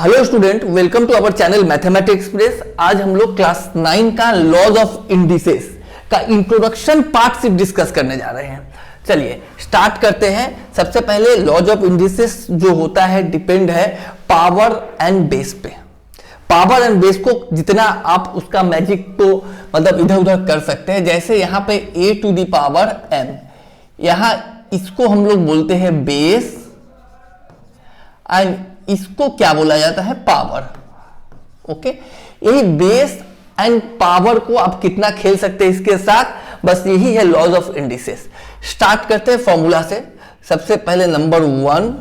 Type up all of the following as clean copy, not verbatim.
Hello student, welcome to our channel mathematics express. आज हम लोग क्लास 9 का लॉज ऑफ इंडिसेस का इंट्रोडक्शन पार्ट से डिस्कस करने जा रहे हैं। चलिए स्टार्ट करते हैं। सबसे पहले लॉज ऑफ इंडिसेस जो होता है डिपेंड है पावर एंड बेस पे। पावर एंड बेस को जितना आप उसका मैजिक को मतलब इधर उधर कर सकते हैं। जैसे यहाँ पे a to the power m, यहाँ इसको हम लोग बोलते हैं बेस एंड इसको क्या बोला जाता है, पावर। ओके, यही बेस एंड पावर को आप कितना खेल सकते हैं इसके साथ, बस यही है लॉज ऑफ इंडिसेस। स्टार्ट करते हैं फॉर्मूला से। सबसे पहले नंबर 1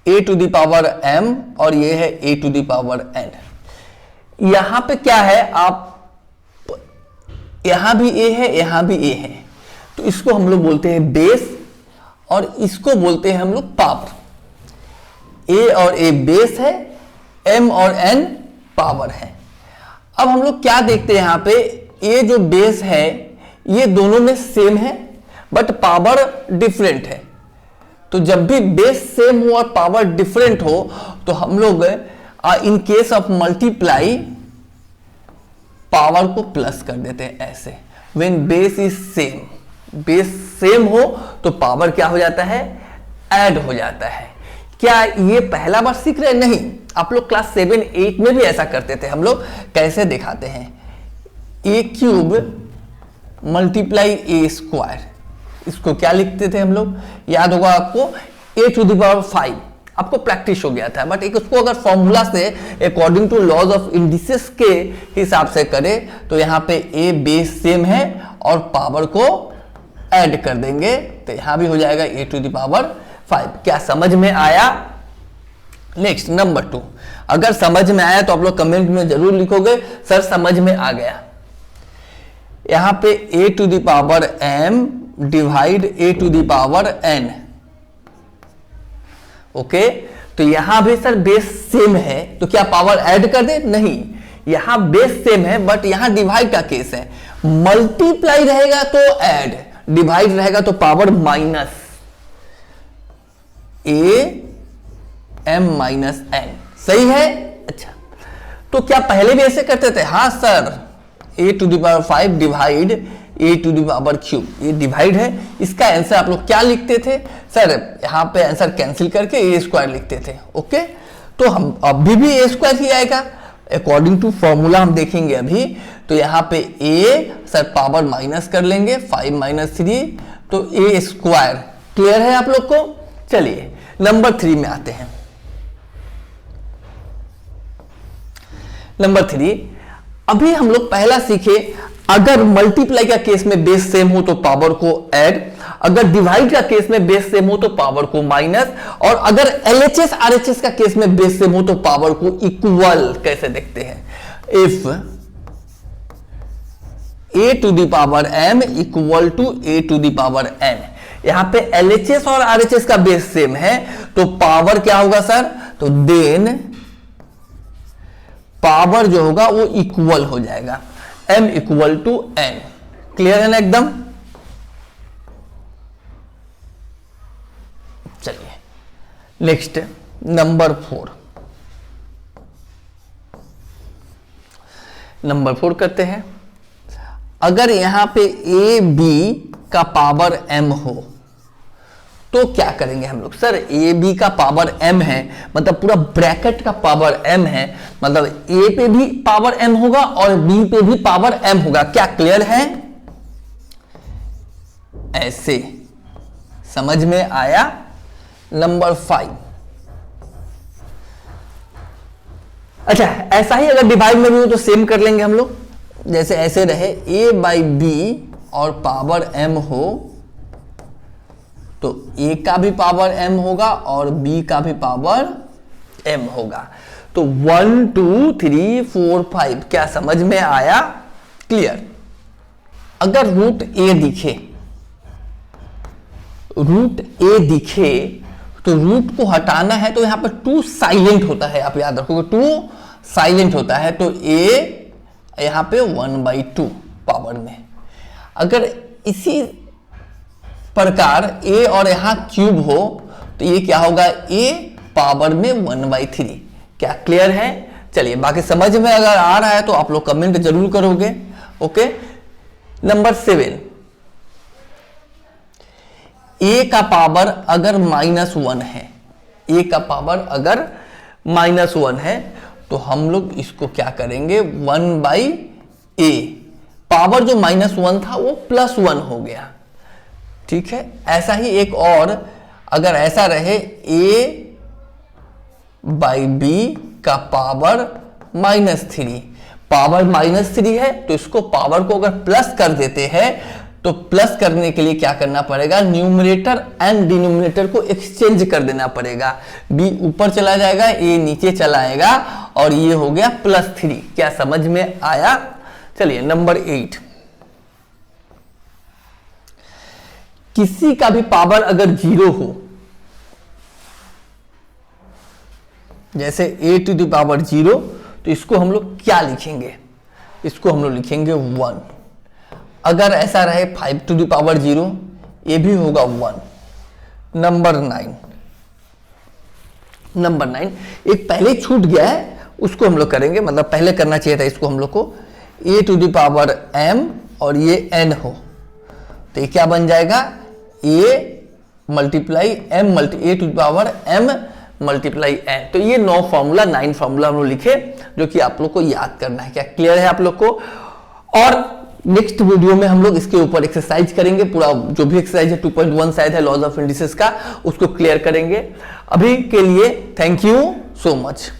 a to the power m और ये है a to the power n। यहां पे क्या है, आप यहां भी a है यहां भी a है, तो इसको हम लोग बोलते हैं बेस और इसको बोलते हैं हम लोग पावर। a और a बेस है, m और n पावर है। अब हम लोग क्या देखते हैं, यहां पे a जो बेस है ये दोनों में सेम है बट पावर डिफरेंट है। तो जब भी बेस सेम हो और पावर डिफरेंट हो तो हम लोग in case of multiply power को प्लस कर देते हैं ऐसे। When base is same, base same हो तो पावर क्या हो जाता है, ऐड हो जाता है। क्या ये पहला बार सीख रहे हैं? नहीं, आप लोग क्लास 7 8 में भी ऐसा करते थे। हम लोग कैसे दिखाते हैं, a cube multiply a square, इसको क्या लिखते थे हम लोग, याद होगा आपको, a टू द पावर 5। आपको प्रैक्टिस हो गया था, बट एक उसको अगर फॉर्मूला से according to laws of indices के हिसाब से करें तो यहाँ पे a बेस सेम है और पावर को ऐड कर देंगे तो यहां भी हो जाएगा a टू द पावर 5। क्या समझ में आया? Next number 2। अगर समझ में आया तो आप लोग कमेंट में जरूर लिखोगे सर समझ में आ गया। यहां पे a to the power m divide a to the power n। Okay, तो यहां भी सर बेस सेम है तो क्या पावर ऐड कर दे? नहीं, यहां बेस सेम है बट यहां डिवाइड का केस है। मल्टीप्लाई रहेगा तो ऐड, डिवाइड रहेगा तो power minus a m minus n। सही है? अच्छा, तो क्या पहले भी ऐसे करते थे? हाँ sir, a to the power 5 divide a to the power cube, ये डिवाइड है। इसका आंसर आप लोग क्या लिखते थे सर? यहां पे आंसर कैंसिल करके a स्क्वायर लिखते थे। ओके, तो हम अभी भी a स्क्वायर ही आएगा अकॉर्डिंग टू फॉर्मूला। हम देखेंगे अभी, तो यहां पे a सर पावर माइनस कर लेंगे, 5 माइनस 3 तो a स्क्वायर। क्लियर है आप लोग को? चलिए नंबर 3 में आते हैं। नंबर 3, अभी हम लोग पहला सीखे, अगर मल्टीप्लाई का केस में बेस सेम हो तो पावर को ऐड, अगर डिवाइड का केस में बेस सेम हो तो पावर को माइनस, और अगर एलएचएस आरएचएस का केस में बेस सेम हो तो पावर को इक्वल। कैसे देखते हैं, if a to the power m equal to a to the power n। यहां पे एलएचएस और आरएचएस का बेस सेम है तो पावर क्या होगा सर, तो देन पावर जो होगा वो इक्वल हो जाएगा, m equal to n। Clear है ना एकदम? चलिए नेक्स्ट नंबर 4। नंबर 4 करते हैं। अगर यहां पे a b का पावर m हो तो क्या करेंगे हम लोग? सर a b का पावर m है, मतलब पूरा ब्रैकेट का पावर m है, मतलब a पे भी पावर m होगा और b पे भी पावर m होगा। क्या क्लियर है? ऐसे समझ में आया? नंबर 5। अच्छा, ऐसा ही अगर डिवाइड में भी हो तो सेम कर लेंगे हम लोग। जैसे ऐसे रहे a बाई b और पावर m हो तो a का भी पावर m होगा और b का भी पावर m होगा। तो 1 2 3 4 5। क्या समझ में आया? क्लियर। अगर रूट a दिखे, रूट a दिखे तो रूट को हटाना है तो यहां पर 2 साइलेंट होता है, आप याद रखोगे 2 साइलेंट होता है, तो a यहां पे 1/2 पावर में। अगर इसी प्रकार a और यहां क्यूब हो तो ये क्या होगा, a पावर में 1/3। क्या क्लियर है? चलिए, बाकी समझ में अगर आ रहा है तो आप लोग कमेंट जरूर करोगे। ओके, नंबर 7, ए का पावर अगर -1 है, ए का पावर अगर -1 है तो हम लोग इसको क्या करेंगे, 1/a, पावर जो -1 था वो +1 हो गया। ठीक है, ऐसा ही एक और अगर ऐसा रहे a/b का पावर -3, पावर -3 है तो इसको पावर को अगर प्लस कर देते हैं तो प्लस करने के लिए क्या करना पड़ेगा, न्यूमरेटर एंड डिनोमिनेटर को एक्सचेंज कर देना पड़ेगा। b ऊपर चला जाएगा, a नीचे चला आएगा और ये हो गया +3। क्या समझ में आया? चलिए, नंबर 8, किसी का भी पावर अगर 0 हो, जैसे a⁻0, तो इसको हम लोग क्या लिखेंगे, इसको हम लोग लिखेंगे 1। अगर ऐसा रहे 5⁻0, ये भी होगा 1। नंबर 9, एक पहले छूट गया है, उसको हम लोग करेंगे, मतलब पहले करना चाहिए था इसको हम लोग को, a⁻m और ये n हो, तो ये क्या बन जाएगा, a⁻m a⁻m n। तो ये 9 फॉर्मूला हम लोग लिखे, जो कि आप लोग को याद करना है। क्या क्लियर है आप लोग को? और नेक्स्ट वीडियो में हम लोग इसके ऊपर एक्सरसाइज करेंगे, पूरा जो भी एक्सरसाइज है 2.1 शायद है लॉज ऑफ इंडिसेस का, उसको क्लियर करेंगे। अभी के लिए थैंक यू सो मच।